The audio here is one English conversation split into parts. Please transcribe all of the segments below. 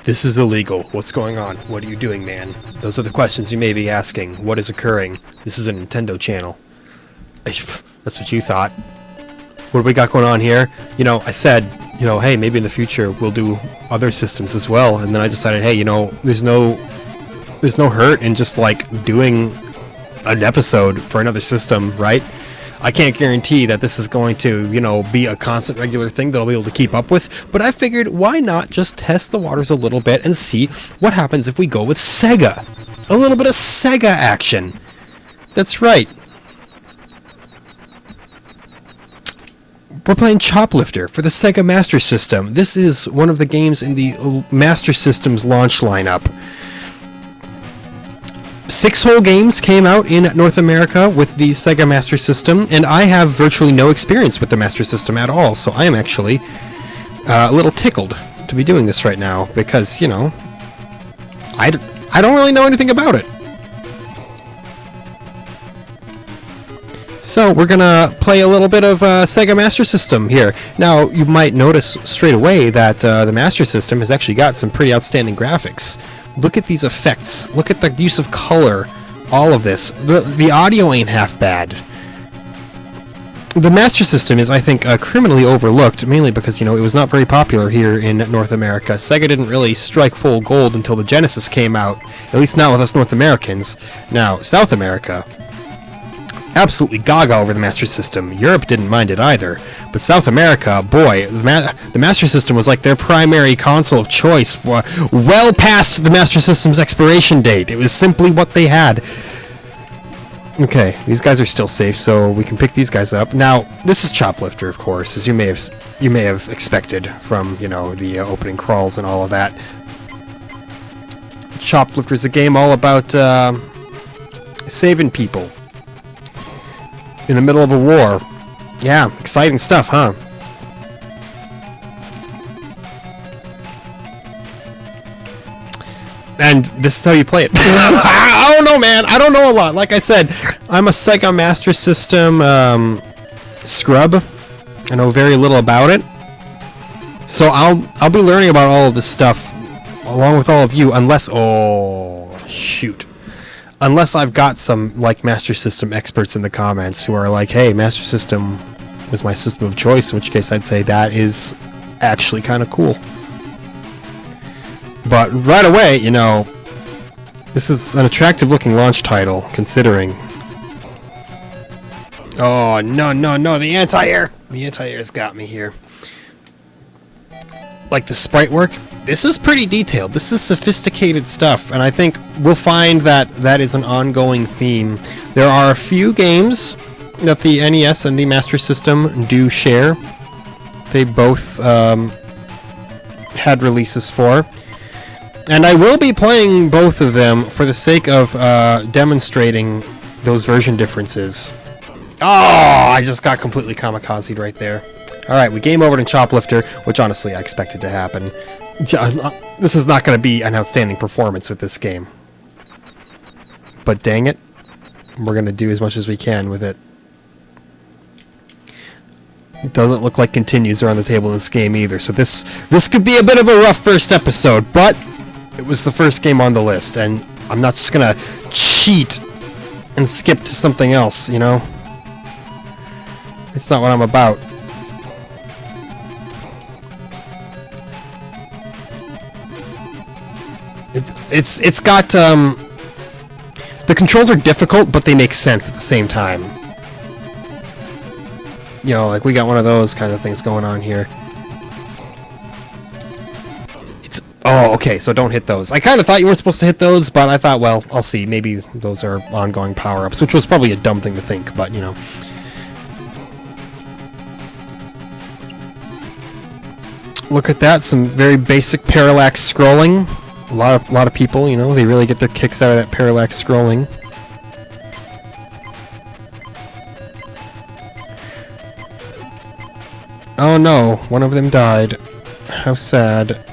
This is illegal. What's going on? What are you doing, man? Those are the questions you may be asking. What is occurring? This is a Nintendo channel. That's what you thought. What do we got going on here? You know, I said, you know, hey, maybe in the future we'll do other systems as well. And then I decided, hey, you know, there's no hurt in just, like, doing an episode for another system, right? I can't guarantee that this is going to, you know, be a constant regular thing that I'll be able to keep up with, but I figured why not just test the waters a little bit and see what happens if we go with Sega. A little bit of Sega action. That's right. We're playing Choplifter for the Sega Master System. This is one of the games in the Master System's launch lineup. 6 whole games came out in North America with the Sega Master System, and I have virtually no experience with the Master System at all, so I am actually a little tickled to be doing this right now, because, you know, I don't really know anything about it. So we're gonna play a little bit of Sega Master System here. Now, you might notice straight away that the Master System has actually got some pretty outstanding graphics. Look at these effects. Look at the use of color. All of this. The audio ain't half bad. The Master System is, I think, criminally overlooked, mainly because, you know, it was not very popular here in North America. Sega didn't really strike full gold until the Genesis came out, at least not with us North Americans. Now, South America, absolutely gaga over the Master System. Europe didn't mind it either. But South America, boy, the Master System was like their primary console of choice for well past the Master System's expiration date. It was simply what they had. Okay, these guys are still safe, so we can pick these guys up. Now, this is Choplifter, of course, as you may have expected from, you know, the opening crawls and all of that. Choplifter is a game all about saving people in the middle of a war. Yeah, exciting stuff, huh? And this is how you play it. I don't know, man. I don't know a lot. Like I said, I'm a Sega Master System scrub. I know very little about it. So I'll be learning about all of this stuff along with all of you, unless... Oh, shoot. Unless I've got some, like, Master System experts in the comments who are like, hey, Master System was my system of choice, in which case I'd say that is actually kind of cool. But right away, you know, this is an attractive-looking launch title, considering... Oh, no, the anti-air! The anti-air's got me here. Like the sprite work, this is pretty detailed. This is sophisticated stuff, and I think we'll find that that is an ongoing theme. There are a few games that the NES and the Master System do share. They both had releases for. And I will be playing both of them for the sake of demonstrating those version differences. Oh, I just got completely kamikazed right there. Alright, we game over to Choplifter, which honestly I expected to happen. This is not going to be an outstanding performance with this game. But dang it, we're going to do as much as we can with it. It doesn't look like continues are on the table in this game either, so this could be a bit of a rough first episode, but it was the first game on the list, and I'm not just going to cheat and skip to something else, you know? It's not what I'm about. It's got, the controls are difficult, but they make sense at the same time. You know, like we got one of those kind of things going on here. Oh, okay, so don't hit those. I kind of thought you weren't supposed to hit those, but I thought, well, I'll see. Maybe those are ongoing power-ups, which was probably a dumb thing to think, but, you know. Look at that, some very basic parallax scrolling. A lot of people, you know, they really get their kicks out of that parallax scrolling. Oh no, one of them died. How sad.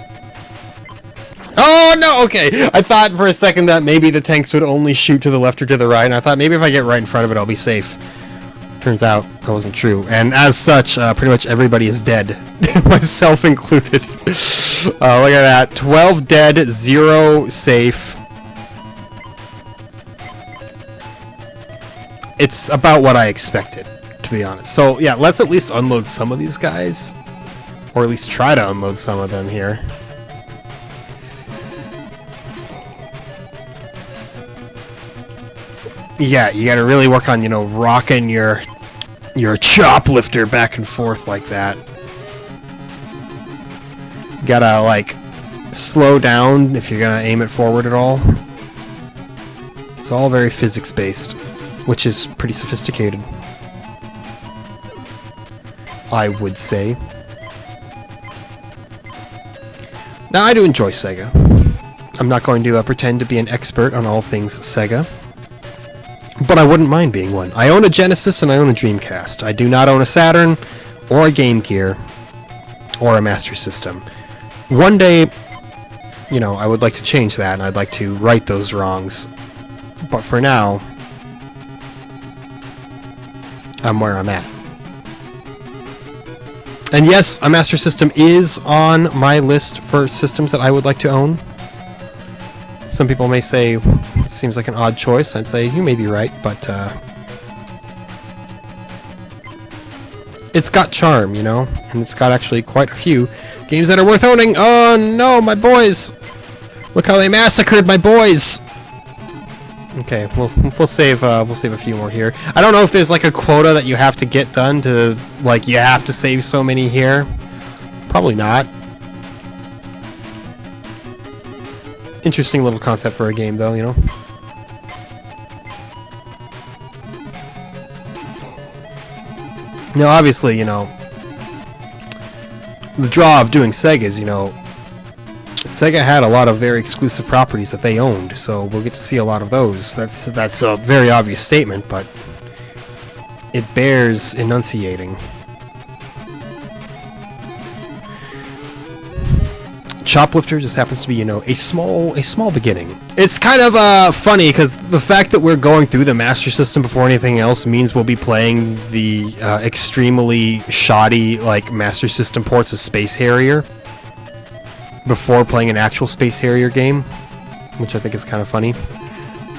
Oh no, okay! I thought for a second that maybe the tanks would only shoot to the left or to the right, and I thought maybe if I get right in front of it I'll be safe. Turns out that wasn't true. And as such, pretty much everybody is dead. Myself included. Look at that. 12 dead, 0 safe. It's about what I expected, to be honest. So, yeah, let's at least unload some of these guys. Or at least try to unload some of them here. Yeah, you gotta really work on, you know, rocking your Choplifter back and forth like that. Gotta, like, slow down if you're gonna aim it forward at all. It's all very physics-based, which is pretty sophisticated, I would say. Now, I do enjoy Sega. I'm not going to pretend to be an expert on all things Sega, but I wouldn't mind being one. I own a Genesis and I own a Dreamcast. I do not own a Saturn, or a Game Gear, or a Master System. One day, you know, I would like to change that, and I'd like to right those wrongs. But for now, I'm where I'm at. And yes, a Master System is on my list for systems that I would like to own. Some people may say it seems like an odd choice. I'd say you may be right, but it's got charm, you know, and it's got actually quite a few games that are worth owning. Oh no, my boys! Look how they massacred my boys. Okay, we'll save a few more here. I don't know if there's like a quota that you have to get done to, like, you have to save so many here. Probably not. Interesting little concept for a game, though, you know. Now, obviously, you know, the draw of doing Sega is, you know, Sega had a lot of very exclusive properties that they owned, so we'll get to see a lot of those. That's a very obvious statement, but it bears enunciating. Choplifter just happens to be, you know, a small beginning. It's kind of funny because the fact that we're going through the Master System before anything else means we'll be playing the extremely shoddy, like, Master System ports of Space Harrier before playing an actual Space Harrier game, which I think is kind of funny.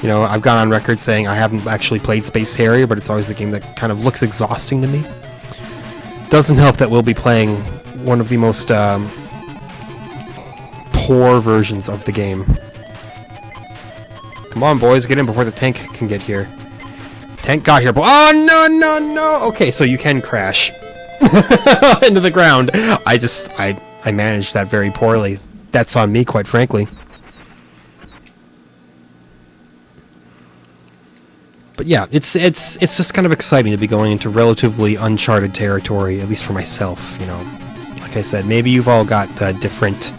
You know, I've gone on record saying I haven't actually played Space Harrier, but it's always the game that kind of looks exhausting to me. Doesn't help that we'll be playing one of the most poor versions of the game. Come on, boys, get in before the tank can get here. Tank got here, but oh no! Okay, so you can crash into the ground. I managed that very poorly. That's on me, quite frankly. But yeah, it's just kind of exciting to be going into relatively uncharted territory, at least for myself, you know. Like I said, maybe you've all got different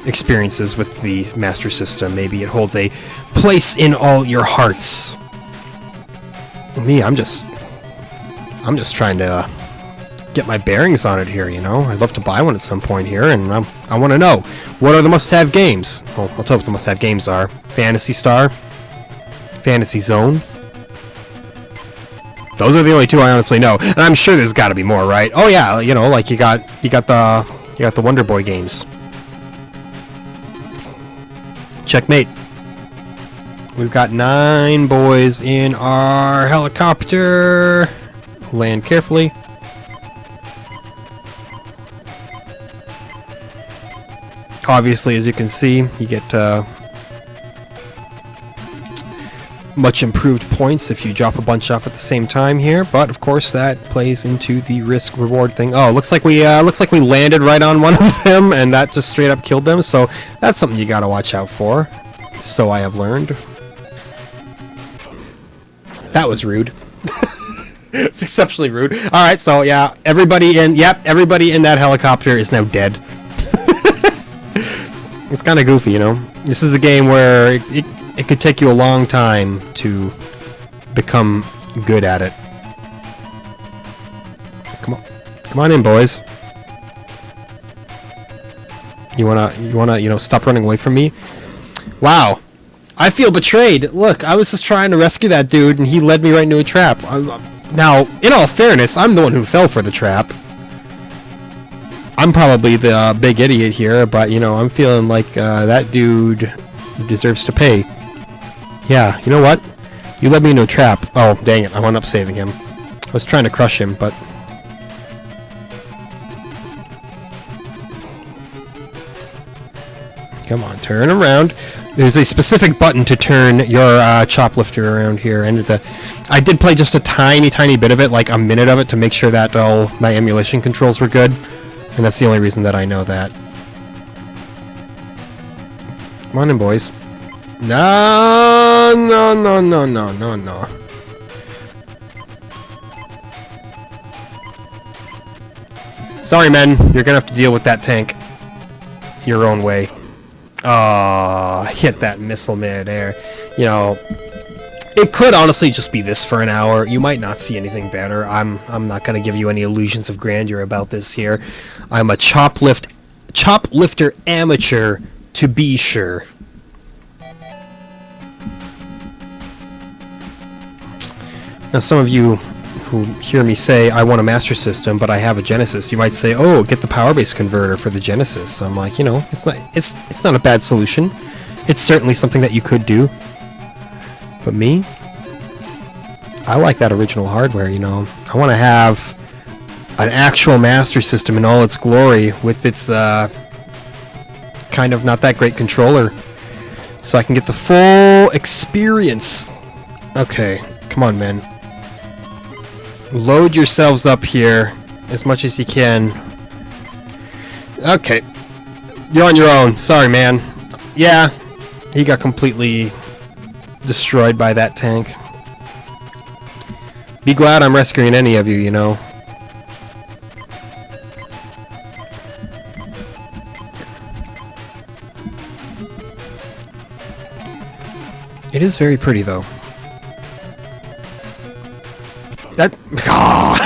experiences with the Master System. Maybe it holds a place in all your hearts. Me, I'm just trying to get my bearings on it here, you know. I'd love to buy one at some point here, and I want to know, what are the must-have games? Well, I'll tell you what the must-have games are. Phantasy Star, Fantasy Zone. Those are the only two I honestly know, and I'm sure there's got to be more, right? Oh yeah, you know, like you got the Wonder Boy games. Checkmate. We've got 9 boys in our helicopter. Land carefully. Obviously, as you can see, you get much improved points if you drop a bunch off at the same time here, but of course that plays into the risk-reward thing. Oh, looks like we landed right on one of them, and that just straight up killed them. So that's something you gotta watch out for. So I have learned. That was rude. It's exceptionally rude. All right, so yeah, everybody in that helicopter is now dead. It's kind of goofy, you know. This is a game where it could take you a long time to become good at it. Come on in, boys. You wanna, you know, stop running away from me? Wow, I feel betrayed. Look, I was just trying to rescue that dude, and he led me right into a trap. Now, in all fairness, I'm the one who fell for the trap. I'm probably the big idiot here, but, you know, I'm feeling like that dude deserves to pay. Yeah, you know what? You led me into a trap. Oh, dang it. I wound up saving him. I was trying to crush him, but... Come on, turn around. There's a specific button to turn your Choplifter around here, and I did play just a tiny bit of it, like a minute of it, to make sure that all my emulation controls were good, and that's the only reason that I know that. Come on in, boys. No. Sorry, men. You're gonna have to deal with that tank your own way. Oh, hit that missile midair. You know, it could honestly just be this for an hour. You might not see anything better. I'm not going to give you any illusions of grandeur about this here. I'm a Choplifter amateur, to be sure. Now, some of you who hear me say I want a Master System, but I have a Genesis, you might say, "Oh, get the power base converter for the Genesis." I'm like, you know, it's not a bad solution. It's certainly something that you could do. But me, I like that original hardware. You know, I want to have an actual Master System in all its glory with its kind of not that great controller, so I can get the full experience. Okay, come on, man. Load yourselves up here as much as you can. Okay. You're on your own. Sorry, man. Yeah, he got completely destroyed by that tank. Be glad I'm rescuing any of you, you know. It is very pretty, though. That... Oh,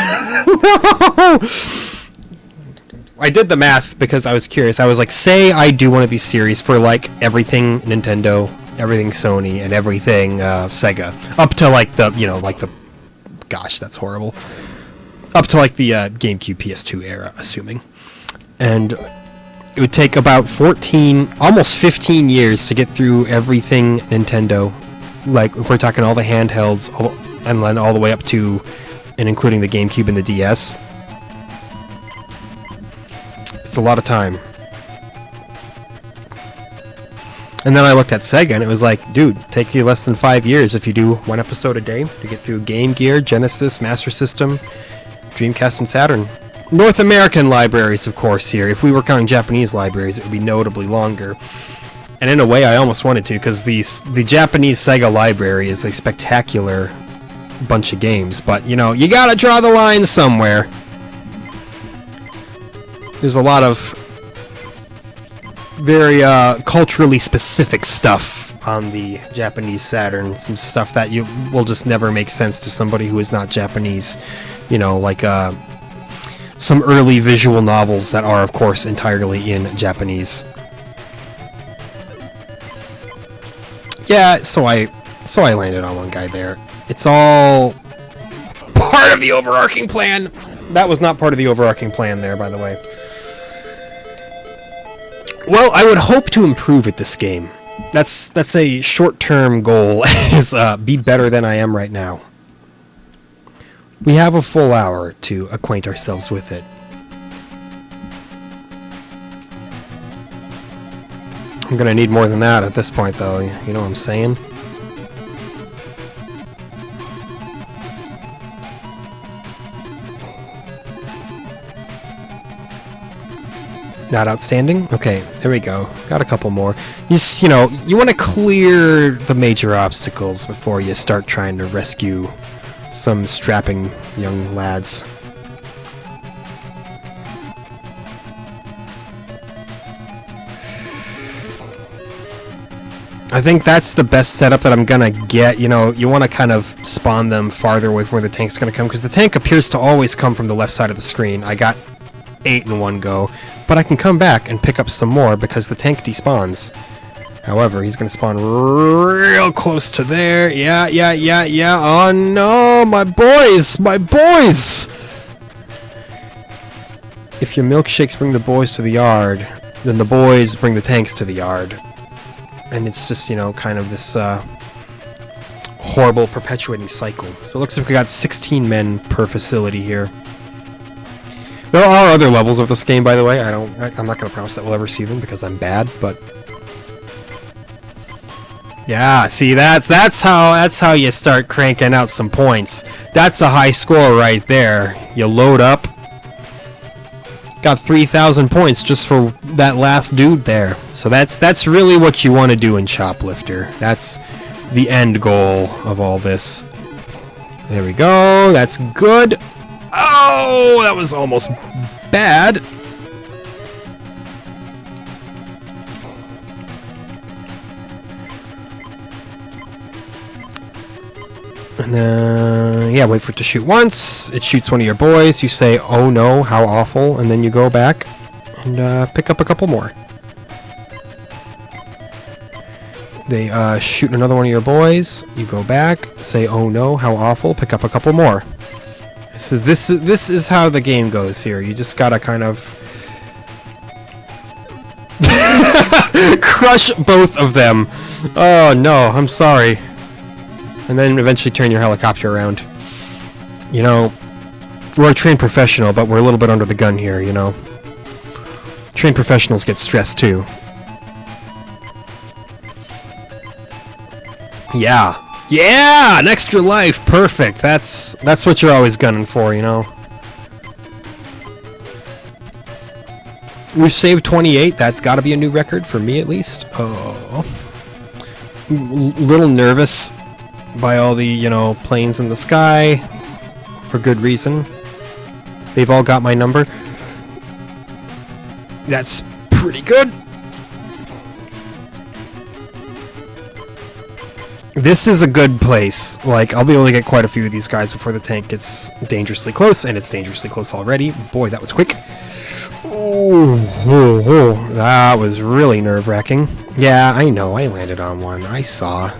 no! I did the math because I was curious. I was like, say I do one of these series for, like, everything Nintendo, everything Sony, and everything Sega. Up to, like, the, you know, like the... Gosh, that's horrible. Up to, like, the GameCube PS2 era, assuming. And it would take about 14, almost 15 years to get through everything Nintendo. Like, if we're talking all the handhelds, and then all the way up to and including the GameCube and the DS. It's a lot of time. And then I looked at Sega and it was like, dude, take you less than 5 years if you do one episode a day to get through Game Gear, Genesis, Master System, Dreamcast, and Saturn. North American libraries, of course, here. If we were counting Japanese libraries, it would be notably longer. And in a way, I almost wanted to, because the Japanese Sega library is a spectacular bunch of games, but you know, you gotta draw the line somewhere. There's a lot of very culturally specific stuff on the Japanese Saturn, some stuff that will just never make sense to somebody who is not Japanese, you know, like some early visual novels that are of course entirely in Japanese. Yeah, so I landed on one guy there. It's all part of the overarching plan. That was not part of the overarching plan there, by the way. Well, I would hope to improve at this game. That's a short-term goal, is be better than I am right now. We have a full hour to acquaint ourselves with it. I'm gonna need more than that at this point, though. You know what I'm saying? Not outstanding? Okay, there we go. Got a couple more. You know, you want to clear the major obstacles before you start trying to rescue some strapping young lads. I think that's the best setup that I'm gonna get. You know, you want to kind of spawn them farther away from where the tank's gonna come, because the tank appears to always come from the left side of the screen. I got 8 in one go, but I can come back and pick up some more because the tank despawns. However, he's gonna spawn real close to there. Yeah. Oh no, my boys! My boys! if your milkshakes bring the boys to the yard, then the boys bring the tanks to the yard. And it's just, you know, kind of this horrible perpetuating cycle. So it looks like we got 16 men per facility here. There are other levels of this game, by the way. I'm not going to promise that we'll ever see them because I'm bad, but yeah, see, that's how you start cranking out some points. That's a high score right there. You load up. Got 3,000 points just for that last dude there. So that's really what you want to do in Choplifter. That's the end goal of all this. There we go. That's good. Oh, that was almost bad. And then, yeah, wait for it to shoot once. It shoots one of your boys. You say, oh no, how awful. And then you go back and pick up a couple more. They shoot another one of your boys. You go back, say, oh no, how awful. Pick up a couple more. This is how the game goes here. You just gotta kind of crush both of them. Oh no, I'm sorry. And then eventually turn your helicopter around. You know, we're a trained professional, but we're a little bit under the gun here, you know. Trained professionals get stressed too. Yeah. Yeah! An extra life! Perfect. That's what you're always gunning for, you know. We've saved 28. That's gotta be a new record for me, at least. Oh. Little nervous by all the, you know, planes in the sky, for good reason. They've all got my number. That's pretty good. This is a good place. Like, I'll be able to get quite a few of these guys before the tank gets dangerously close, and it's dangerously close already. Boy, that was quick. Oh, that was really nerve-wracking. Yeah, I know, I landed on one. I saw.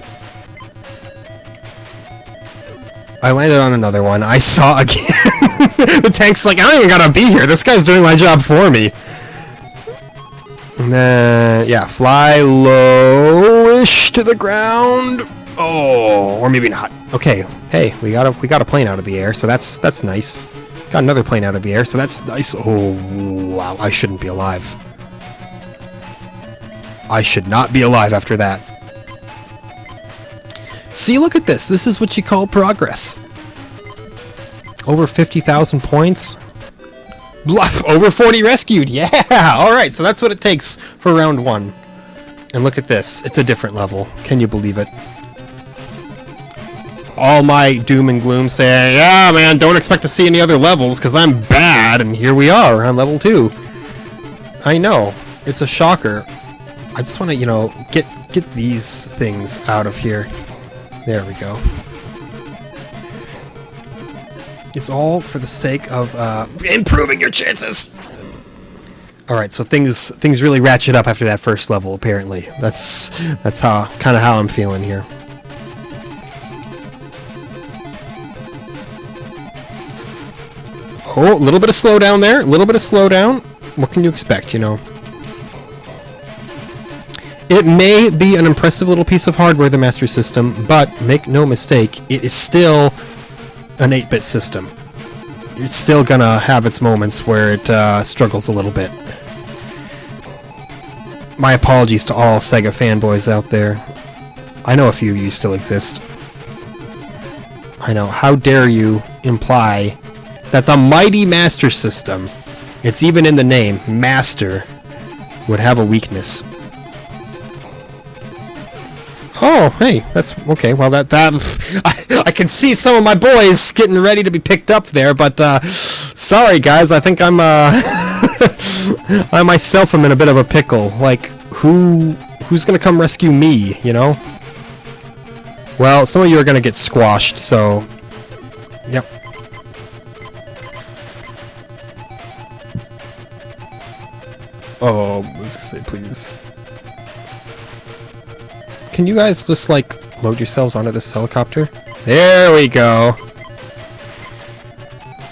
I landed on another one. I saw again. The tank's like, I don't even gotta be here. This guy's doing my job for me. And then, yeah, fly low-ish to the ground. Oh, or maybe not. Okay, hey, we got a plane out of the air, so that's nice. Got another plane out of the air, so that's nice. Oh, wow, I shouldn't be alive. I should not be alive after that. See, look at this. This is what you call progress. Over 50,000 points. Over 40 rescued. Yeah. All right. So that's what it takes for round 1. And look at this. It's a different level. Can you believe it? All my doom and gloom saying, yeah, man, don't expect to see any other levels because I'm bad. And here we are on level 2. I know. It's a shocker. I just want to, you know, get these things out of here. There we go. It's all for the sake of improving your chances. All right, so things really ratchet up after that first level. Apparently, that's kind of how I'm feeling here. Oh, a little bit of slowdown there. A little bit of slowdown. What can you expect? You know. It may be an impressive little piece of hardware, the Master System, but make no mistake, it is still an 8-bit system. It's still gonna have its moments where it struggles a little bit. My apologies to all Sega fanboys out there. I know a few of you still exist. I know, how dare you imply that the mighty Master System, it's even in the name, Master, would have a weakness. Oh, hey, that's okay. Well, I can see some of my boys getting ready to be picked up there, but sorry guys, I think I'm I myself am in a bit of a pickle. Like, who's gonna come rescue me? You know? Well, some of you are gonna get squashed, so yep. Oh, I was gonna say, please. Can you guys just, like, load yourselves onto this helicopter? There we go.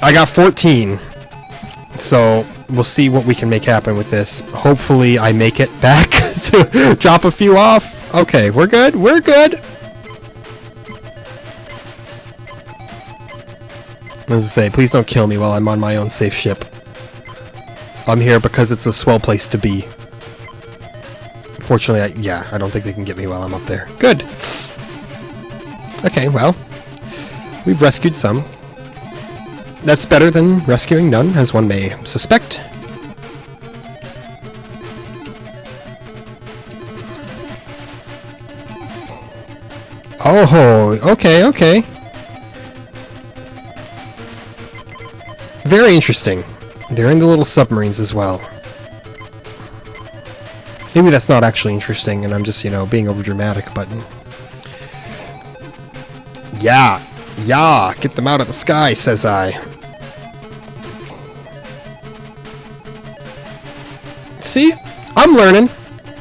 I got 14. So, we'll see what we can make happen with this. Hopefully I make it back to drop a few off. Okay, we're good. We're good. As I say, please don't kill me while I'm on my own safe ship. I'm here because it's a swell place to be. Fortunately, I don't think they can get me while I'm up there. Good. Okay, well, we've rescued some. That's better than rescuing none, as one may suspect. Oh, okay, okay. Very interesting. They're in the little submarines as well. Maybe that's not actually interesting, and I'm just, you know, being overdramatic, but... Yeah! Yeah! Get them out of the sky, says I. See? I'm learning.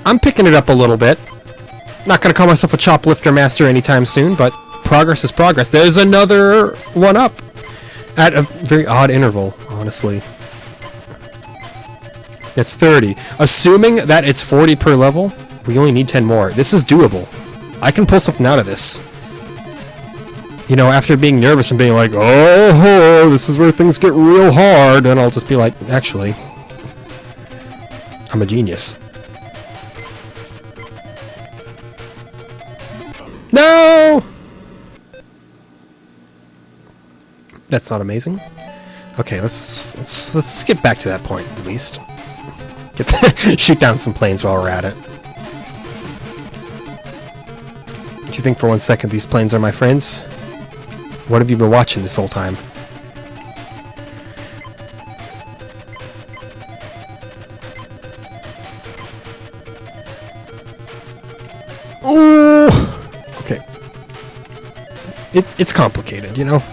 I'm picking it up a little bit. Not gonna call myself a Choplifter master anytime soon, but progress is progress. There's another one up! At a very odd interval, honestly. It's 30. Assuming that it's 40 per level, we only need 10 more. This is doable. I can pull something out of this. You know, after being nervous and being like, oh, this is where things get real hard, then I'll just be like, actually, I'm a genius. No! That's not amazing. Okay, let's get back to that point at least. Shoot down some planes while we're at it. Do you think for 1 second these planes are my friends? What have you been watching this whole time? Ooh! Okay. It's complicated, you know?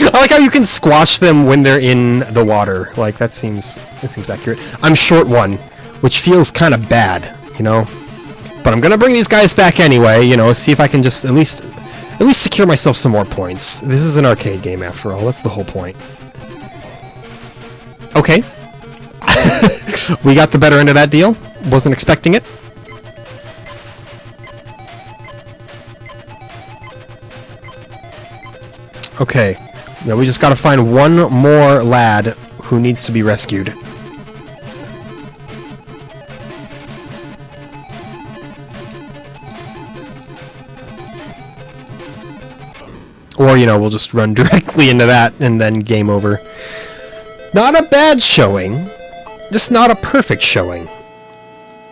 I like how you can squash them when they're in the water. Like, that seems accurate. I'm short one, which feels kind of bad, you know? But I'm gonna bring these guys back anyway, you know, see if I can just at least secure myself some more points. This is an arcade game after all, that's the whole point. Okay. We got the better end of that deal. Wasn't expecting it. Okay. Now we just gotta find one more lad who needs to be rescued. Or, you know, we'll just run directly into that and then game over. Not a bad showing, just not a perfect showing.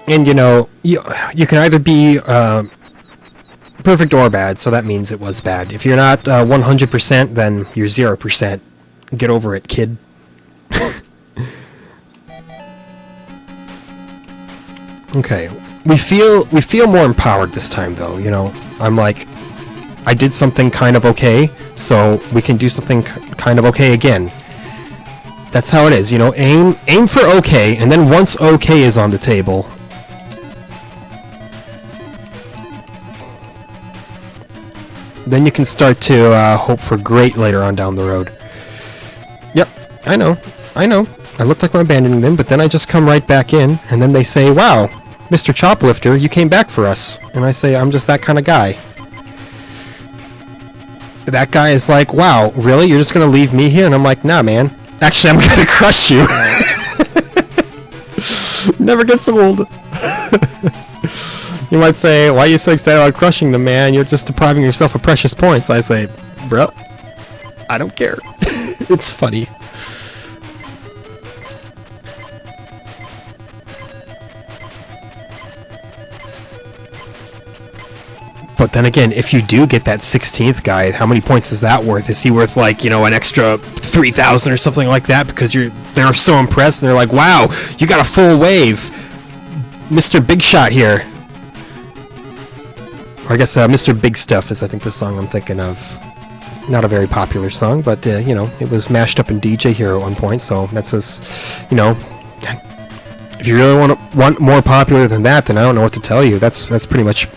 And, you know, you can either be perfect or bad, so that means it was bad. If you're not 100%, then you're 0%. Get over it, kid. Okay, we feel more empowered this time, though. You know, I'm like, I did something kind of okay, so we can do something kind of okay again. That's how it is, you know. Aim for okay, and then once okay is on the table, then you can start to hope for great later on down the road. Yep, I know. I looked like I'm abandoning them, but then I just come right back in, and then they say, wow, Mr. Choplifter, you came back for us. And I say, I'm just that kind of guy. That guy is like, wow, really? You're just going to leave me here? And I'm like, nah, man. Actually, I'm going to crush you. Never gets old. You might say, why are you so excited about crushing them, man? You're just depriving yourself of precious points. I say, bro, I don't care. It's funny. But then again, if you do get that 16th guy, how many points is that worth? Is he worth, like, you know, an extra 3,000 or something like that? Because they're so impressed and they're like, wow, you got a full wave. Mr. Big Shot here. Or I guess Mr. Big Stuff is, I think, the song I'm thinking of. Not a very popular song, but, you know, it was mashed up in DJ Hero at one point, so that's just, you know, if you really want more popular than that, then I don't know what to tell you. That's pretty much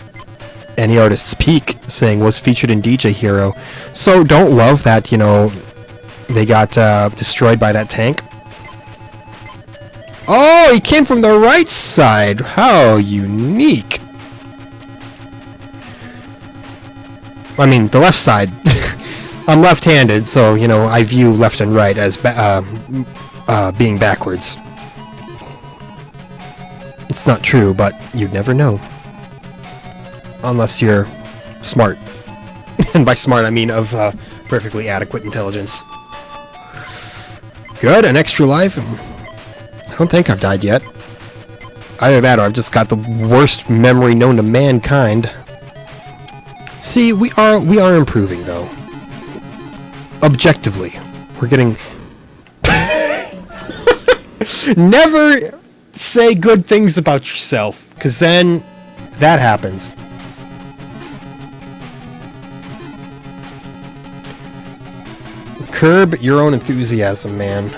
any artist's peak, saying was featured in DJ Hero. So don't love that, you know, they got destroyed by that tank. Oh, he came from the right side. How unique. I mean, the left side. I'm left-handed, so, you know, I view left and right as being backwards. It's not true, but you'd never know. Unless you're smart. And by smart, I mean of perfectly adequate intelligence. Good, an extra life. I don't think I've died yet. Either that or I've just got the worst memory known to mankind. See, we are improving, though. Objectively. We're getting... Never say good things about yourself, because then that happens. Curb your own enthusiasm, man.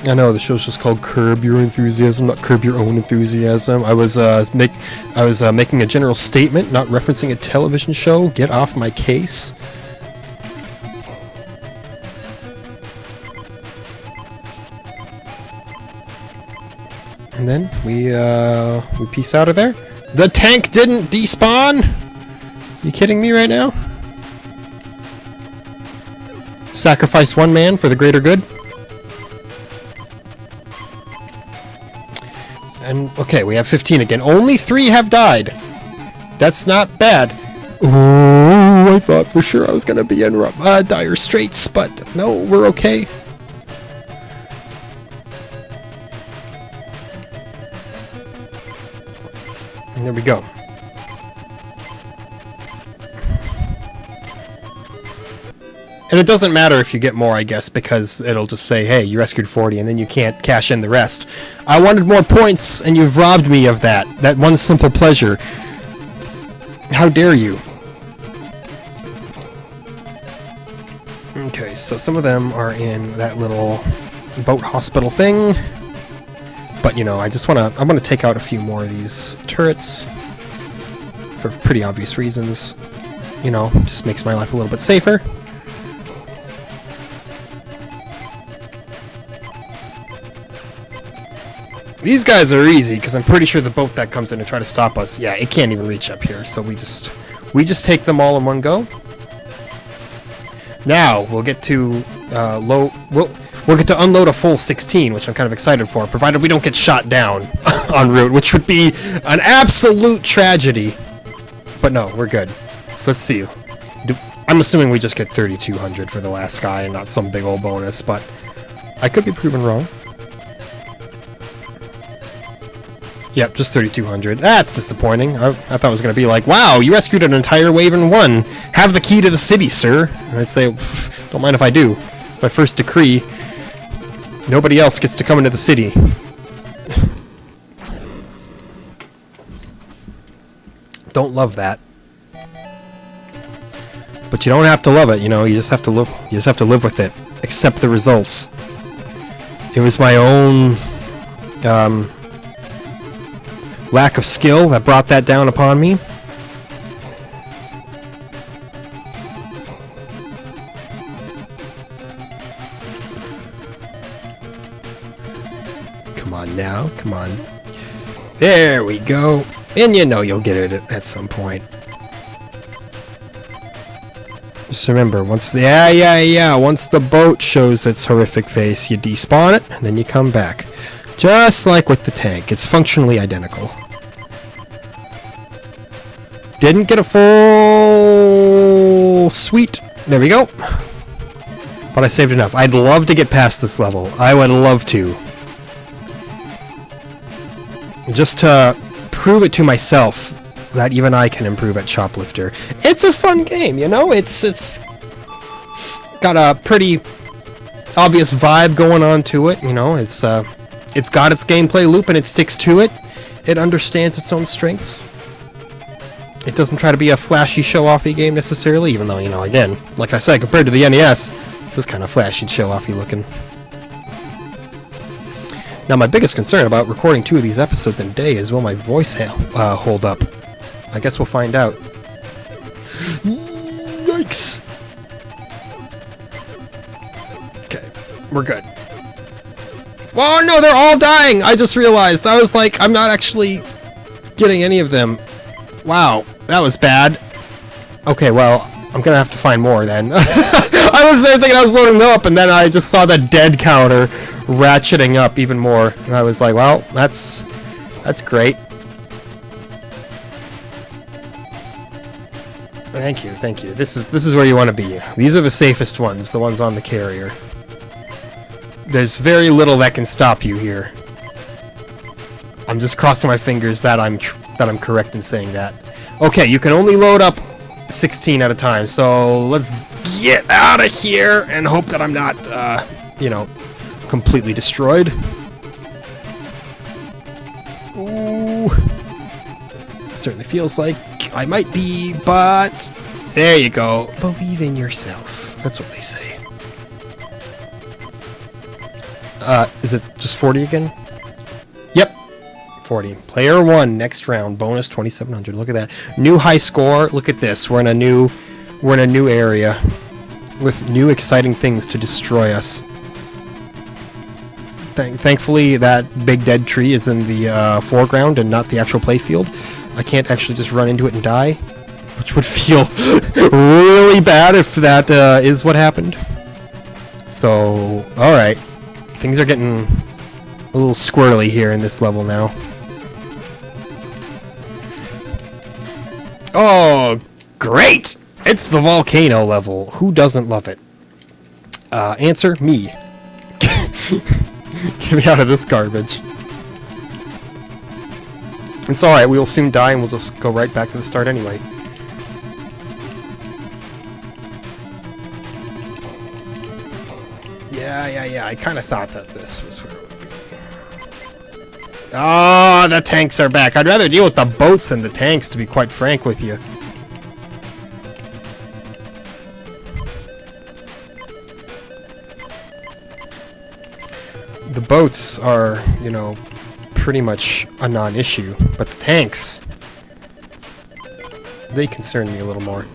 I know the show's just called Curb Your Enthusiasm, not Curb Your Own Enthusiasm. I was making a general statement, not referencing a television show. Get off my case. And then we peace out of there. The tank didn't despawn. You kidding me right now? Sacrifice one man for the greater good. And, okay, we have 15 again. Only 3 have died. That's not bad. Oh, I thought for sure I was going to be in dire straits, but no, we're okay. And there we go. And it doesn't matter if you get more, I guess, because it'll just say, hey, you rescued 40, and then you can't cash in the rest. I wanted more points, and you've robbed me of that. That one simple pleasure. How dare you? Okay, so some of them are in that little boat hospital thing. But, you know, I want to take out a few more of these turrets. For pretty obvious reasons. You know, just makes my life a little bit safer. These guys are easy, because I'm pretty sure the boat that comes in to try to stop us, yeah, it can't even reach up here, so we just take them all in one go. Now, we'll get to we'll get to unload a full 16, which I'm kind of excited for, provided we don't get shot down en route, which would be an absolute tragedy. But no, we're good. So let's see. I'm assuming we just get 3,200 for the last guy and not some big old bonus, but I could be proven wrong. Yep, just 3,200. That's disappointing. I thought it was going to be like, wow, you rescued an entire wave in one. Have the key to the city, sir. And I'd say, don't mind if I do. It's my first decree. Nobody else gets to come into the city. Don't love that. But you don't have to love it, you know, you just have to live with it. Accept the results. It was my own lack of skill that brought that down upon me. Come on now, come on. There we go. And you know you'll get it at some point. Just remember, once the boat shows its horrific face, you despawn it, and then you come back. Just like with the tank, it's functionally identical. Didn't get a full sweet. There we go. But I saved enough. I'd love to get past this level. I would love to. Just to prove it to myself that even I can improve at Choplifter. It's a fun game, you know? It's got a pretty obvious vibe going on to it, you know? It's got its gameplay loop and it sticks to it. It understands its own strengths. It doesn't try to be a flashy show-offy game necessarily, even though, you know, again, like I said, compared to the NES, this is kind of flashy, show-offy looking. Now, my biggest concern about recording 2 of these episodes in a day is will my voice hold up. I guess we'll find out. Yikes! we're good. Oh no, they're all dying! I just realized. I was like, I'm not actually getting any of them. Wow, that was bad. Okay, well, I'm gonna have to find more then. I was there thinking I was loading them up, and then I just saw the dead counter ratcheting up even more. And I was like, well, that's great. Thank you, thank you. This is where you want to be. These are the safest ones, the ones on the carrier. There's very little that can stop you here. I'm just crossing my fingers that I'm correct in saying that. Okay, you can only load up 16 at a time, so let's get out of here and hope that I'm not, you know, completely destroyed. Ooh. It certainly feels like I might be, but there you go. Believe in yourself. That's what they say. Is it just 40 again? Yep. 40. Player 1, next round, bonus 2,700. Look at that. New high score. Look at this. We're in a new area with new exciting things to destroy us. Thankfully, that big dead tree is in the foreground and not the actual playfield. I can't actually just run into it and die, which would feel really bad if that is what happened. So, alright. Things are getting a little squirrely here in this level now. Oh, great! It's the volcano level. Who doesn't love it? Answer, me. Get me out of this garbage. It's alright, we will soon die and we'll just go right back to the start anyway. Yeah, I kind of thought that this was where it would be. Oh, the tanks are back. I'd rather deal with the boats than the tanks, to be quite frank with you. The boats are, you know, pretty much a non-issue, but the tanks, they concern me a little more.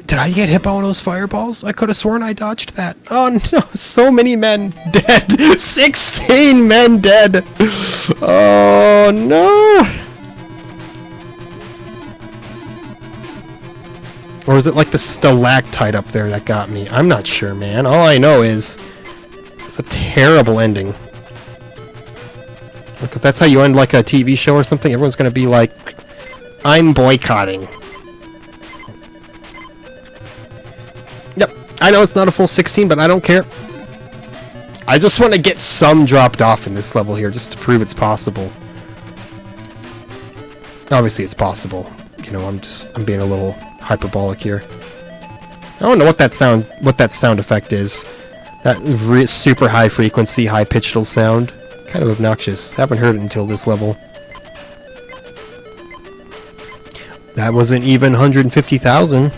Did I get hit by one of those fireballs? I could have sworn I dodged that. Oh no, so many men dead. 16 men dead. Oh no. Or is it like the stalactite up there that got me? I'm not sure, man. All I know is it's a terrible ending. Look, if that's how you end like a TV show or something, everyone's gonna be like, I'm boycotting. Yep, I know it's not a full 16, but I don't care. I just want to get some dropped off in this level here, just to prove it's possible. Obviously it's possible. You know, I'm being a little hyperbolic here. I don't know what that sound effect is. That super high frequency, high pitched little sound. Kind of obnoxious. Haven't heard it until this level. That wasn't even 150,000.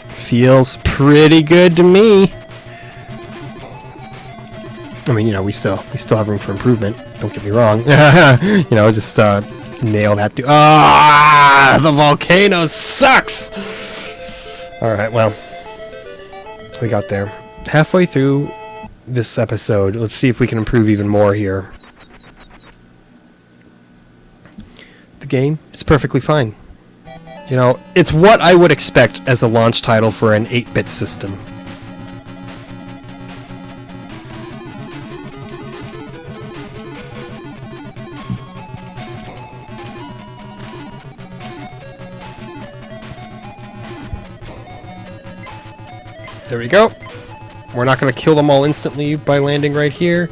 Feels pretty good to me. I mean, you know, we still have room for improvement. Don't get me wrong. You know, just nail that. The volcano sucks. All right, well, we got there. Halfway through this episode, let's see if we can improve even more here. The game, it's perfectly fine. You know, it's what I would expect as a launch title for an 8-bit system. There we go. We're not going to kill them all instantly by landing right here.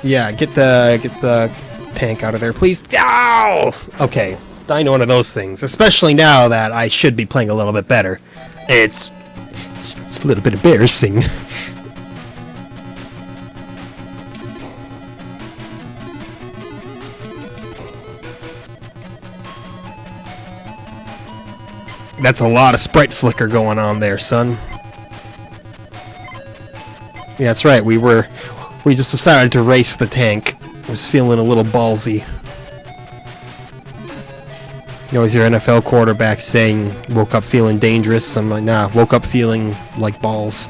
Yeah, get the tank out of there, please. Ow! Okay, I know one of those things, especially now that I should be playing a little bit better. It's a little bit embarrassing. That's a lot of sprite flicker going on there, son. Yeah, that's right. We just decided to race the tank. I was feeling a little ballsy. You always hear NFL quarterback saying, woke up feeling dangerous. I'm like, nah, woke up feeling like balls.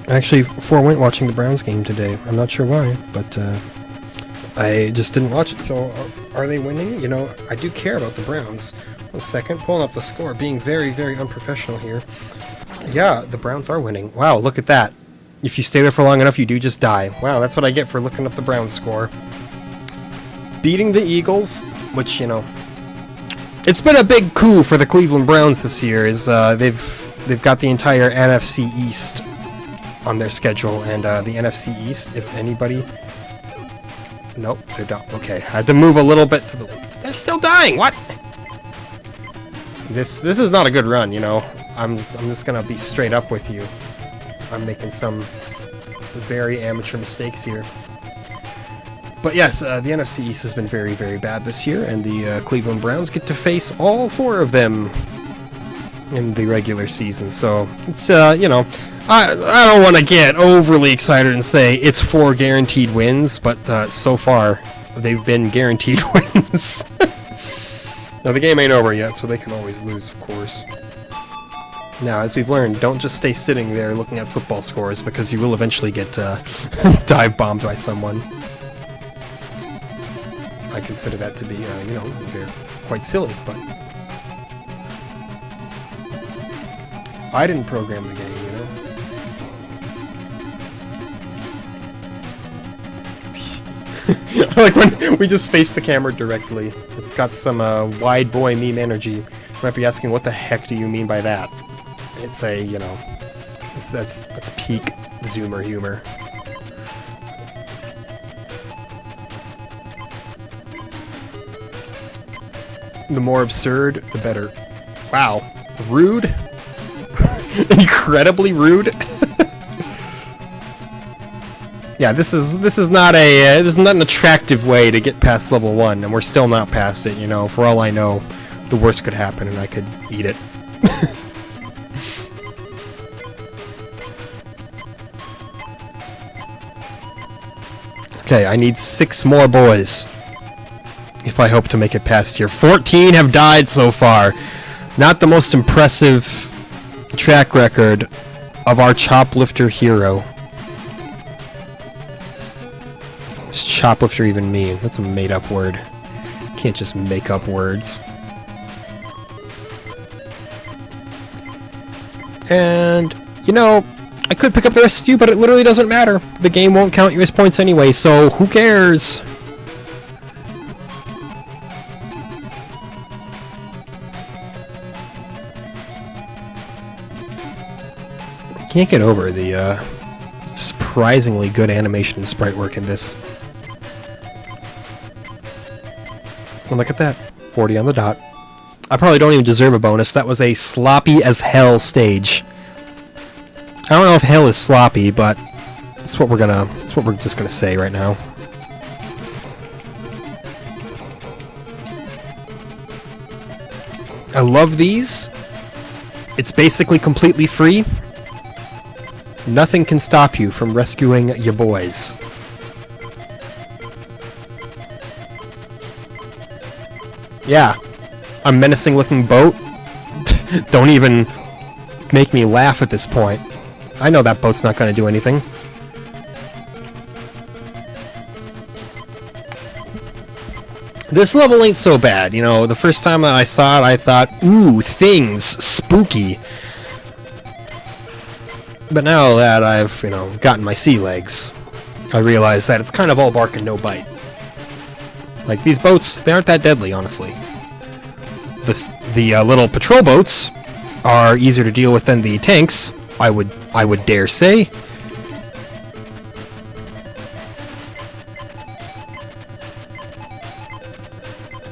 I actually forewent watching the Browns game today. I'm not sure why, but I just didn't watch it. So, are they winning? You know, I do care about the Browns. 1 second, pulling up the score, being very, very unprofessional here. Yeah, the Browns are winning. Wow, look at that. If you stay there for long enough, you do just die. Wow, that's what I get for looking up the Browns score. Beating the Eagles, which, you know, it's been a big coup for the Cleveland Browns this year. Is they've got the entire NFC East on their schedule, and the NFC East, if anybody... Nope, they're done. Okay, I had to move a little bit to the... They're still dying! What? This is not a good run, you know. I'm just gonna be straight up with you. I'm making some very amateur mistakes here. But yes, the NFC East has been very, very bad this year, and the Cleveland Browns get to face all 4 of them in the regular season. So it's you know, I don't want to get overly excited and say it's 4 guaranteed wins, but so far they've been guaranteed wins. Now the game ain't over yet, so they can always lose, of course. Now, as we've learned, don't just stay sitting there looking at football scores, because you will eventually get dive bombed by someone. I consider that to be, you know, they're quite silly, but I didn't program the game, you know. Like when we just face the camera directly. It's got some wide boy meme energy. You might be asking, what the heck do you mean by that? It's a, you know, that's peak Zoomer humor. The more absurd, the better. Wow, rude, incredibly rude. Yeah, this is not an attractive way to get past level 1, and we're still not past it. You know, for all I know, the worst could happen, and I could eat it. Okay, I need 6 more boys if I hope to make it past here. 14 have died so far. Not the most impressive track record of our Choplifter hero. What does Choplifter even mean? That's a made-up word. Can't just make up words. And, you know, I could pick up the rest of you, but it literally doesn't matter. The game won't count you as points anyway, so who cares? I can't get over the surprisingly good animation and sprite work in this. And look at that. 40 on the dot. I probably don't even deserve a bonus. That was a sloppy as hell stage. I don't know if hell is sloppy, but that's what we're just gonna say right now. I love these. It's basically completely free. Nothing can stop you from rescuing your boys. Yeah, a menacing looking boat. Don't even make me laugh at this point. I know that boat's not going to do anything. This level ain't so bad, you know. The first time that I saw it, I thought, ooh, things, spooky. But now that I've, you know, gotten my sea legs, I realize that it's kind of all bark and no bite. Like, these boats, they aren't that deadly, honestly. The little patrol boats are easier to deal with than the tanks, I would dare say.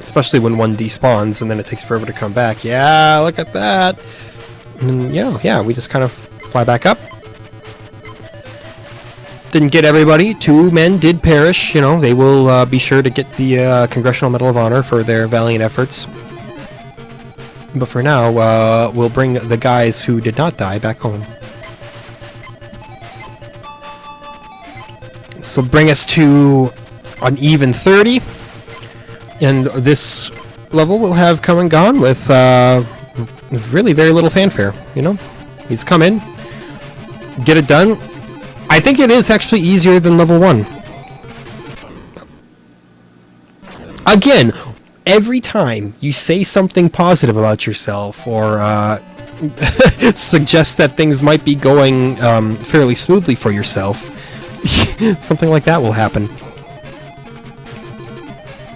Especially when one despawns and then it takes forever to come back. Yeah, look at that. And, you know, yeah, we just kind of fly back up. Didn't get everybody. 2 men did perish. You know, they will be sure to get the Congressional Medal of Honor for their valiant efforts. But for now, we'll bring the guys who did not die back home. This will bring us to an even 30. And this level will have come and gone with really very little fanfare, you know? He's come in, get it done. I think it is actually easier than level 1. Again, every time you say something positive about yourself or suggest that things might be going fairly smoothly for yourself, something like that will happen.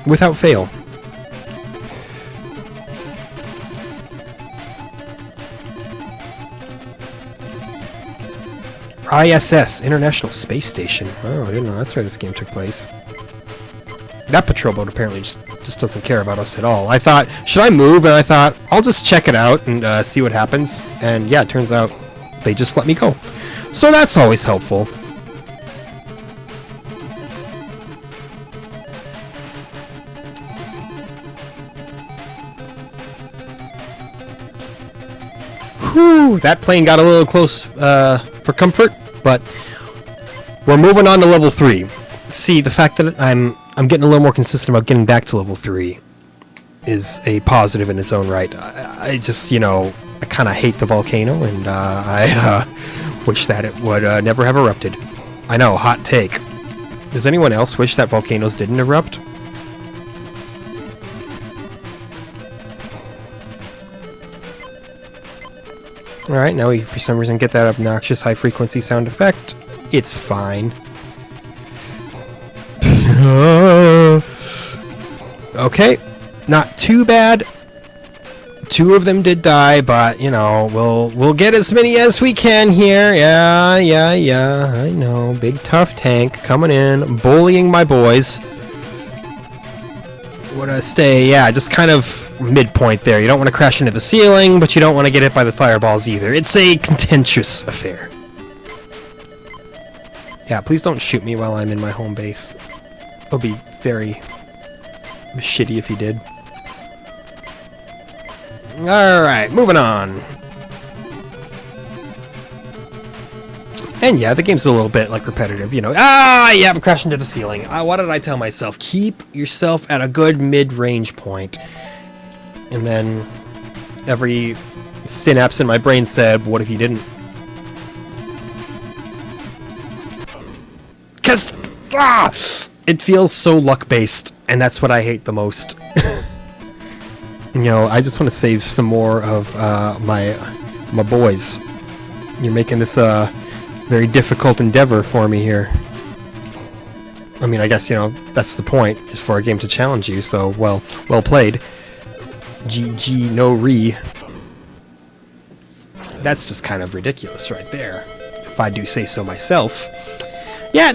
Without fail. ISS, International Space Station. Oh, I didn't know that's where this game took place. That patrol boat apparently just doesn't care about us at all. I thought, should I move? And I thought, I'll just check it out and see what happens. And yeah, it turns out they just let me go. So that's always helpful. Whew, that plane got a little close for comfort, but we're moving on to level 3. See, the fact that I'm getting a little more consistent about getting back to level 3 is a positive in its own right. I just, you know, I kind of hate the volcano, and I wish that it would never have erupted. I know, hot take. Does anyone else wish that volcanoes didn't erupt? Alright, now we for some reason get that obnoxious high-frequency sound effect. It's fine. Okay, not too bad. 2 of them did die, but you know, we'll get as many as we can here. Yeah, I know. Big tough tank coming in, bullying my boys. Want to stay, yeah, just kind of midpoint there. You don't want to crash into the ceiling, but you don't want to get hit by the fireballs either. It's a contentious affair. Yeah, please don't shoot me while I'm in my home base. It would be very shitty if you did. Alright, moving on. And yeah, the game's a little bit like repetitive, you know. Yeah, I'm crashing to the ceiling. What did I tell myself? Keep yourself at a good mid-range point. And then every synapse in my brain said, what if you didn't? Because it feels so luck-based, and that's what I hate the most. You know, I just want to save some more of my boys. You're making this very difficult endeavor for me here. I mean, I guess, you know, that's the point, is for a game to challenge you, so, well played. GG no re. That's just kind of ridiculous right there, if I do say so myself. Yeah,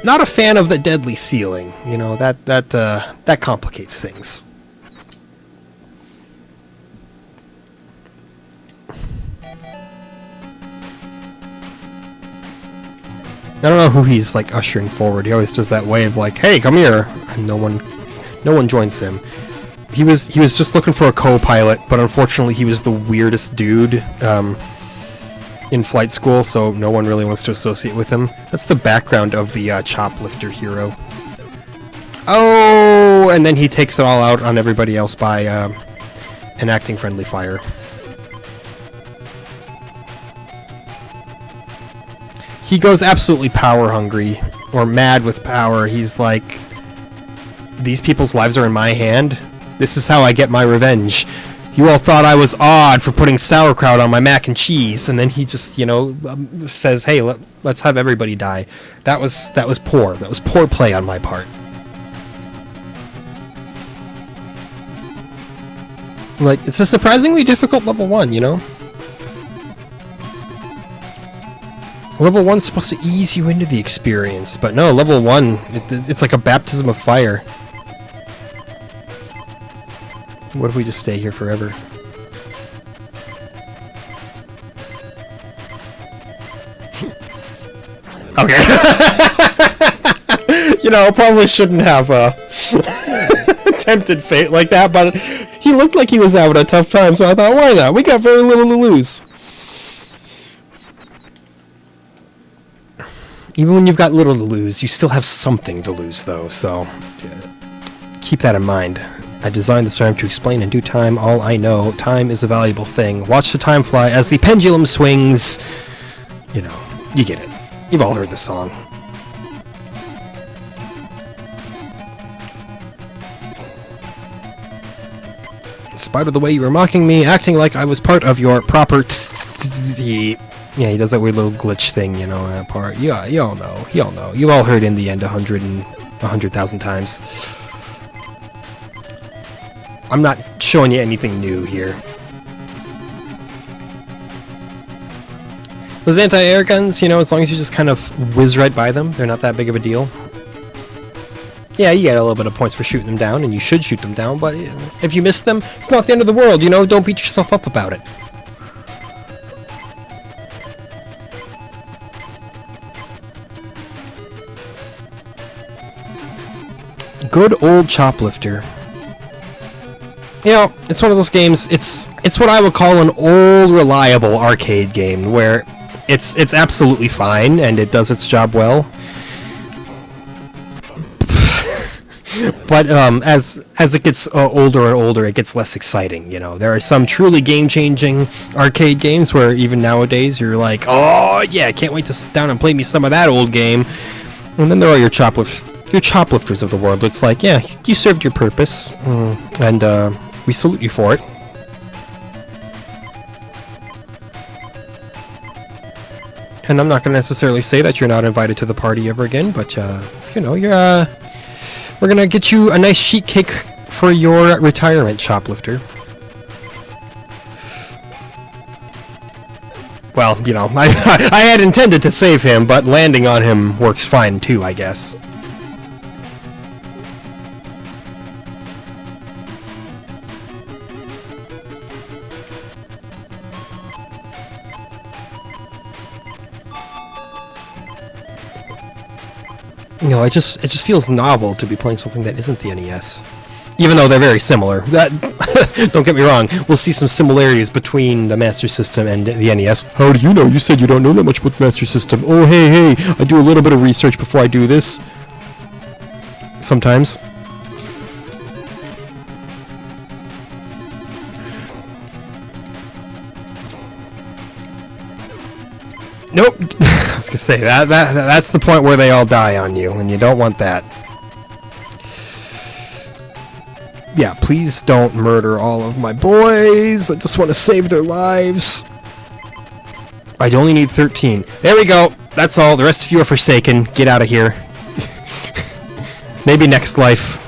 not a fan of the deadly ceiling, you know, that complicates things. I don't know who he's like ushering forward. He always does that wave like, "Hey, come here," and no one joins him. He was just looking for a co-pilot, but unfortunately he was the weirdest dude in flight school, so no one really wants to associate with him. That's the background of the Choplifter hero. Oh, and then he takes it all out on everybody else by enacting friendly fire. He goes absolutely power hungry, or mad with power. He's like, these people's lives are in my hand. This is how I get my revenge. You all thought I was odd for putting sauerkraut on my mac and cheese, and then he just, you know, says, "Hey, let's have everybody die." That was poor. That was poor play on my part. Like, it's a surprisingly difficult level 1, you know? Level 1's supposed to ease you into the experience, but no, level 1, it's like a baptism of fire. What if we just stay here forever? Okay. You know, probably shouldn't have tempted fate like that, but he looked like he was having a tough time, so I thought, why not? We got very little to lose. Even when you've got little to lose, you still have something to lose, though, so keep that in mind. I designed this rhyme to explain in due time all I know. Time is a valuable thing. Watch the time fly as the pendulum swings. You know, you get it. You've all heard the song. In spite of the way you were mocking me, acting like I was part of your proper yeah, he does that weird little glitch thing, you know, that part. Yeah, you all know. You all know. You all heard In the End 100,000 times. I'm not showing you anything new here. Those anti-air guns, you know, as long as you just kind of whiz right by them, they're not that big of a deal. Yeah, you get a little bit of points for shooting them down, and you should shoot them down, but if you miss them, it's not the end of the world, you know? Don't beat yourself up about it. Good old Choplifter. You know, it's one of those games, it's what I would call an old, reliable arcade game, where it's absolutely fine, and it does its job well. But as it gets older and older, it gets less exciting, you know. There are some truly game-changing arcade games where even nowadays you're like, oh yeah, I can't wait to sit down and play me some of that old game. And then there are your Choplifters of the world. It's like, yeah, you served your purpose, and we salute you for it. And I'm not going to necessarily say that you're not invited to the party ever again, but you know, you're we're gonna get you a nice sheet cake for your retirement, Choplifter. Well, you know, I had intended to save him, but landing on him works fine too, I guess. You know, it just feels novel to be playing something that isn't the NES. Even though they're very similar. That don't get me wrong, we'll see some similarities between the Master System and the NES. How do you know? You said you don't know that much about the Master System. Oh, hey, I do a little bit of research before I do this. Sometimes. Nope. I was gonna say that's the point where they all die on you, and you don't want that. Yeah, please don't murder all of my boys. I just want to save their lives. I only need 13. There we go. That's all. The rest of you are forsaken. Get out of here. Maybe next life.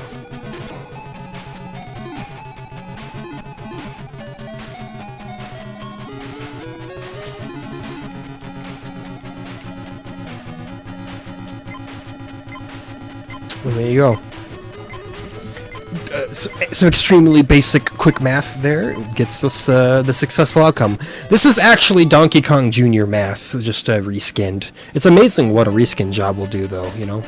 Well, there you go. Some extremely basic quick math there gets us the successful outcome. This is actually Donkey Kong Jr. math, just reskinned. It's amazing what a reskin job will do, though, you know?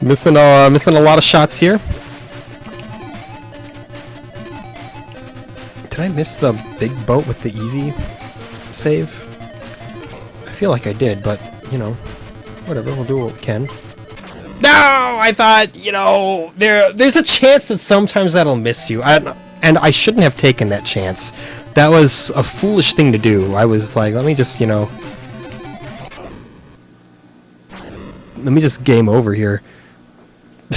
missing a lot of shots here. Did I miss the big boat with the easy save? I feel like I did, but, you know, whatever, we'll do what we can. No! I thought, you know, there's a chance that sometimes that'll miss you. And I shouldn't have taken that chance. That was a foolish thing to do. I was like, let me just, you know... Let me just game over here.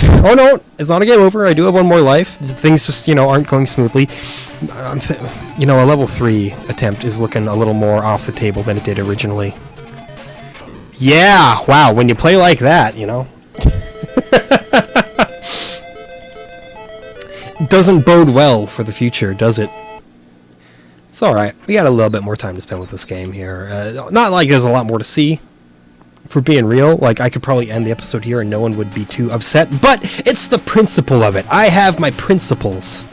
Oh no, it's not a game over. I do have one more life. Things just, you know, aren't going smoothly. You know, a level 3 attempt is looking a little more off the table than it did originally. Yeah, wow, when you play like that, you know. It doesn't bode well for the future, does it? It's alright. We got a little bit more time to spend with this game here. Not like there's a lot more to see. For being real, like, I could probably end the episode here and no one would be too upset, but it's the principle of it. I have my principles.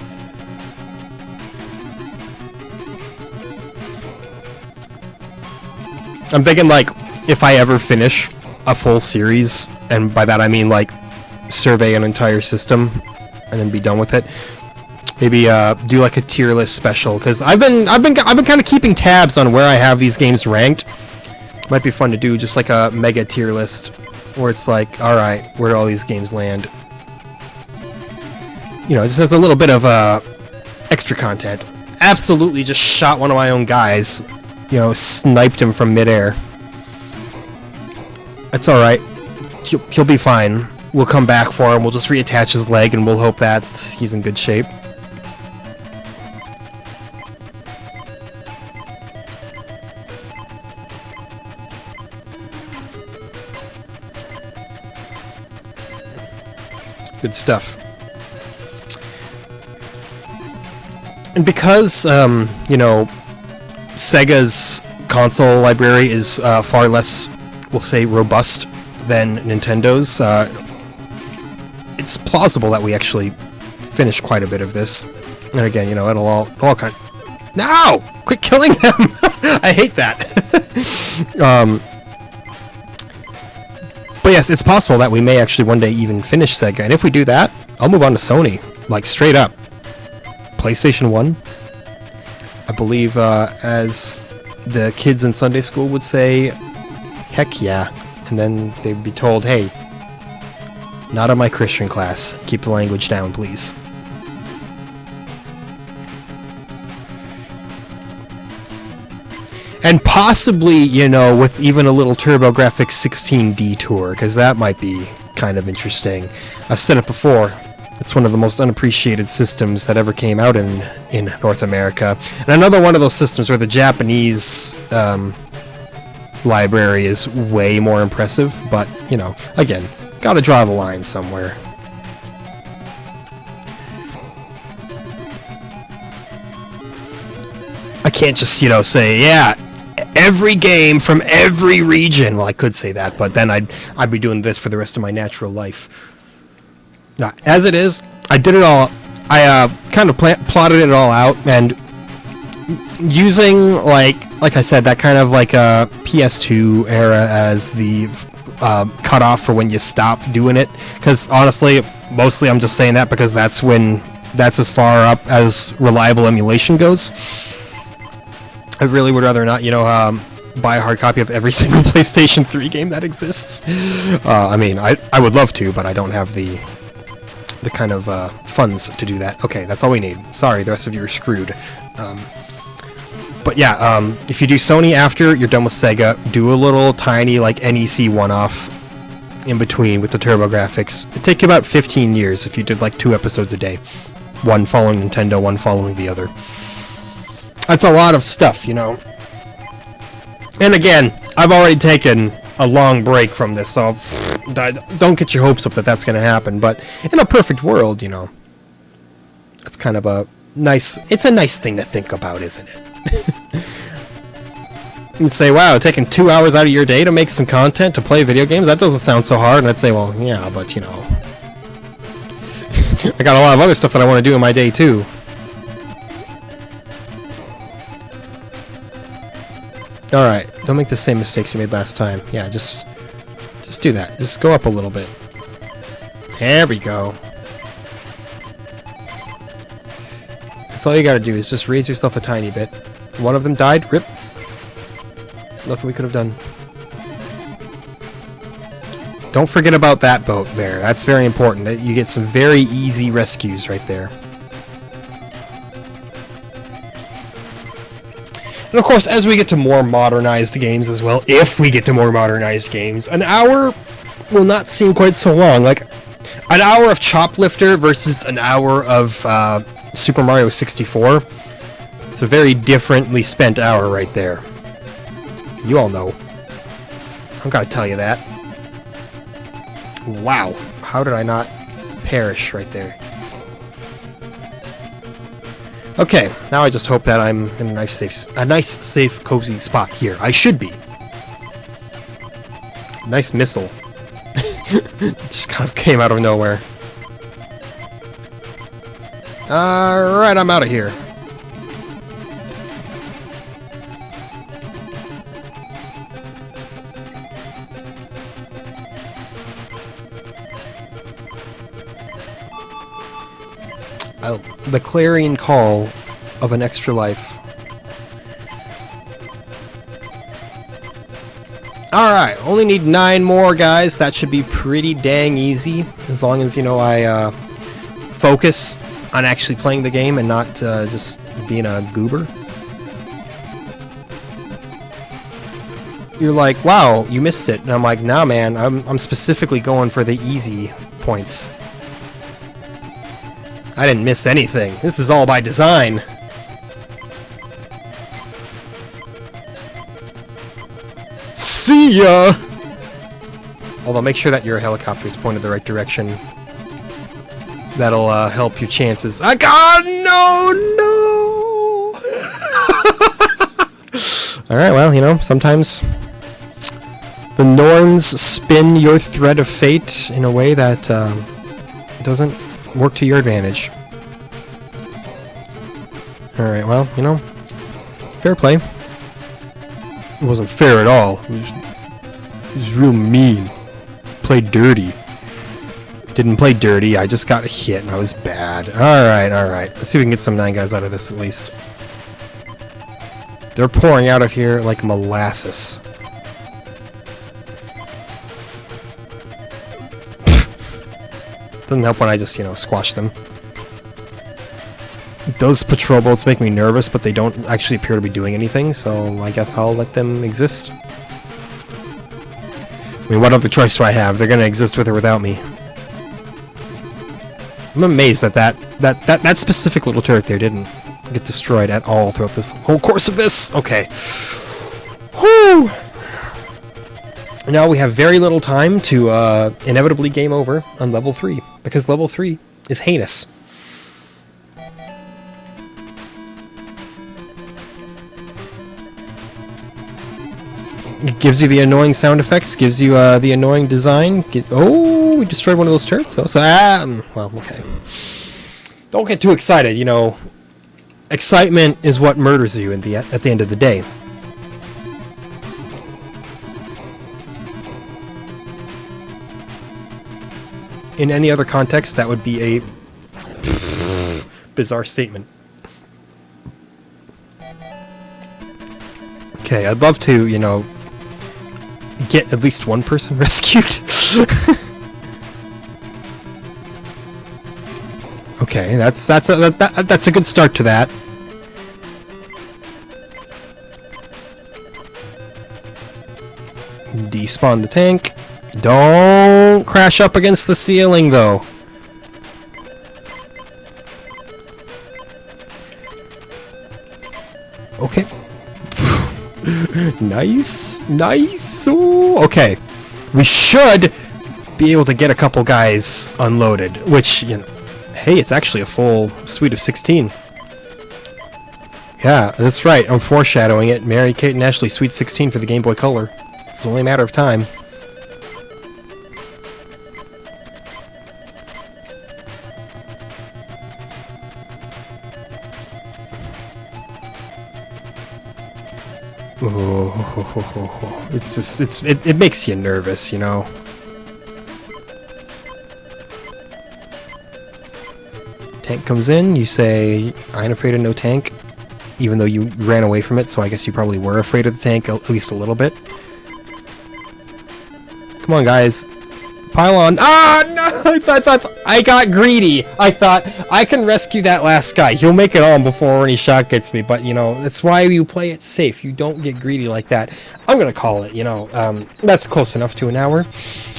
I'm thinking, like, if I ever finish a full series, and by that I mean, like, survey an entire system, and then be done with it, maybe do like a tier list special, because I've been kind of keeping tabs on where I have these games ranked. Might be fun to do just like a mega tier list where it's like, alright, where do all these games land? you know, just as a little bit of extra content. Absolutely just shot one of my own guys. You know, sniped him from midair. That's alright. He'll be fine. We'll come back for him. We'll just reattach his leg and we'll hope that he's in good shape. Good stuff. And because, you know, Sega's console library is far less, we'll say, robust than Nintendo's, it's plausible that we actually finish quite a bit of this. And again, you know, it'll all kind of... No! Quit killing them! I hate that. But yes, it's possible that we may actually one day even finish Sega. And if we do that, I'll move on to Sony. Like, straight up. PlayStation 1. I believe, as the kids in Sunday school would say, heck yeah. And then they'd be told, hey, not in my Christian class. Keep the language down, please. And possibly, you know, with even a little TurboGrafx 16 detour, because that might be kind of interesting. I've said it before. It's one of the most unappreciated systems that ever came out in North America. And another one of those systems where the Japanese library is way more impressive. But, you know, again, gotta draw the line somewhere. I can't just, you know, say, yeah, every game from every region. Well, I could say that, but then I'd be doing this for the rest of my natural life. Now, as it is, I did it all. I kind of plotted it all out, and using like I said, that kind of like a PS2 era as the cutoff for when you stop doing it. Because honestly, mostly I'm just saying that because that's as far up as reliable emulation goes. I really would rather not, you know, buy a hard copy of every single PlayStation 3 game that exists. I mean, I would love to, but I don't have the kind of funds to do that. Okay, that's all we need. Sorry, the rest of you are screwed. But yeah, if you do Sony after you're done with Sega, do a little tiny like NEC one-off in between with the TurboGrafx. It'd take you about 15 years if you did like 2 episodes a day. One following Nintendo, one following the other. That's a lot of stuff, you know. And again, I've already taken a long break from this, so don't get your hopes up that that's going to happen. But in a perfect world, you know, it's kind of a nice thing to think about, isn't it? And say, wow, taking 2 hours out of your day to make some content to play video games, that doesn't sound so hard. And I'd say, well, yeah, but you know, I got a lot of other stuff that I want to do in my day too. Alright, don't make the same mistakes you made last time. Yeah, just do that. Just go up a little bit. There we go. That's all you gotta do, is just raise yourself a tiny bit. One of them died. Rip. Nothing we could have done. Don't forget about that boat there. That's very important. You get some very easy rescues right there. And of course, as we get to more modernized games as well, if we get to more modernized games, an hour will not seem quite so long. Like, an hour of Choplifter versus an hour of Super Mario 64. It's a very differently spent hour right there. You all know. I've got to tell you that. Wow. How did I not perish right there? Okay, now I just hope that I'm in a nice, safe, cozy spot here. I should be. Nice missile. Just kind of came out of nowhere. Alright, I'm out of here. The clarion call of an extra life. Alright, only need 9 more, guys. That should be pretty dang easy. As long as, you know, I focus on actually playing the game and not just being a goober. You're like, wow, you missed it. And I'm like, nah, man, I'm specifically going for the easy points. I didn't miss anything. This is all by design. See ya! Although, make sure that your helicopter is pointed the right direction. That'll help your chances. I got no! Alright, well, you know, sometimes the Norns spin your thread of fate in a way that doesn't work to your advantage. Alright, well, you know, fair play. It wasn't fair at all. It was real mean. Played dirty. Didn't play dirty, I just got a hit and I was bad. Alright. Let's see if we can get some 9 guys out of this at least. They're pouring out of here like molasses. Doesn't help when I just, you know, squash them. Those patrol boats make me nervous, but they don't actually appear to be doing anything, so I guess I'll let them exist. I mean, what other choice do I have? They're gonna exist with or without me. I'm amazed that that specific little turret there didn't get destroyed at all throughout this whole course of this. Okay. Whew! Now we have very little time to inevitably game over on level 3, because level 3 is heinous. It gives you the annoying sound effects, gives you the annoying design. Oh, we destroyed one of those turrets, though. So, well, okay. Don't get too excited, you know. Excitement is what murders you at the end of the day. In any other context, that would be a bizarre statement. Okay, I'd love to, you know, get at least one person rescued. Okay, that's a good start to that. Despawn the tank. Don't crash up against the ceiling, though. Okay. Nice. Ooh, okay. We should be able to get a couple guys unloaded, which, you know, hey, it's actually a full suite of 16. Yeah, that's right. I'm foreshadowing it. Mary, Kate, and Ashley, Sweet 16 for the Game Boy Color. It's only a matter of time. Oh, it's just, it makes you nervous, you know. Tank comes in, you say, I ain't afraid of no tank, even though you ran away from it, so I guess you probably were afraid of the tank, at least a little bit. Come on, guys. Pile on. Ah, no! I got greedy. I thought, I can rescue that last guy. He'll make it on before any shot gets me, but, you know, that's why you play it safe. You don't get greedy like that. I'm gonna call it, you know, that's close enough to an hour.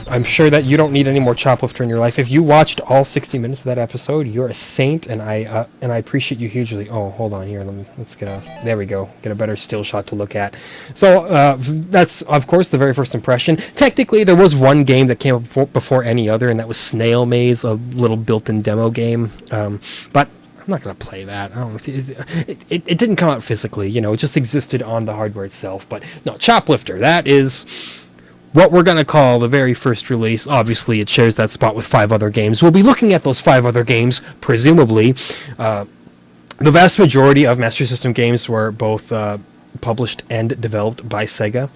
I'm sure that you don't need any more Choplifter in your life. If you watched all 60 minutes of that episode, you're a saint, and I appreciate you hugely. Oh, hold on here. Let's get there we go. Get a better still shot to look at. So that's of course the very first impression. Technically, there was one game that came up before any other, and that was Snail Maze, a little built-in demo game. But I'm not gonna play that. I don't know. It didn't come out physically. You know, it just existed on the hardware itself. But no, Choplifter. That is what we're going to call the very first release. Obviously, it shares that spot with 5 other games. We'll be looking at those 5 other games, presumably. The vast majority of Master System games were both published and developed by Sega,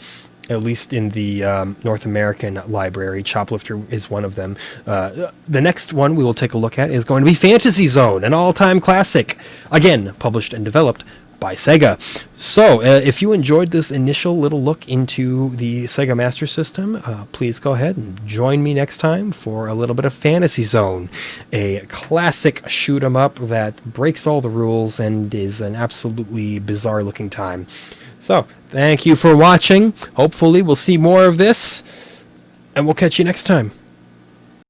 at least in the North American library. Choplifter is one of them. The next one we will take a look at is going to be Fantasy Zone, an all-time classic. Again, published and developed by Sega. So, if you enjoyed this initial little look into the Sega Master System, please go ahead and join me next time for a little bit of Fantasy Zone, a classic shoot 'em up that breaks all the rules and is an absolutely bizarre looking time. So, thank you for watching. Hopefully, we'll see more of this, and we'll catch you next time.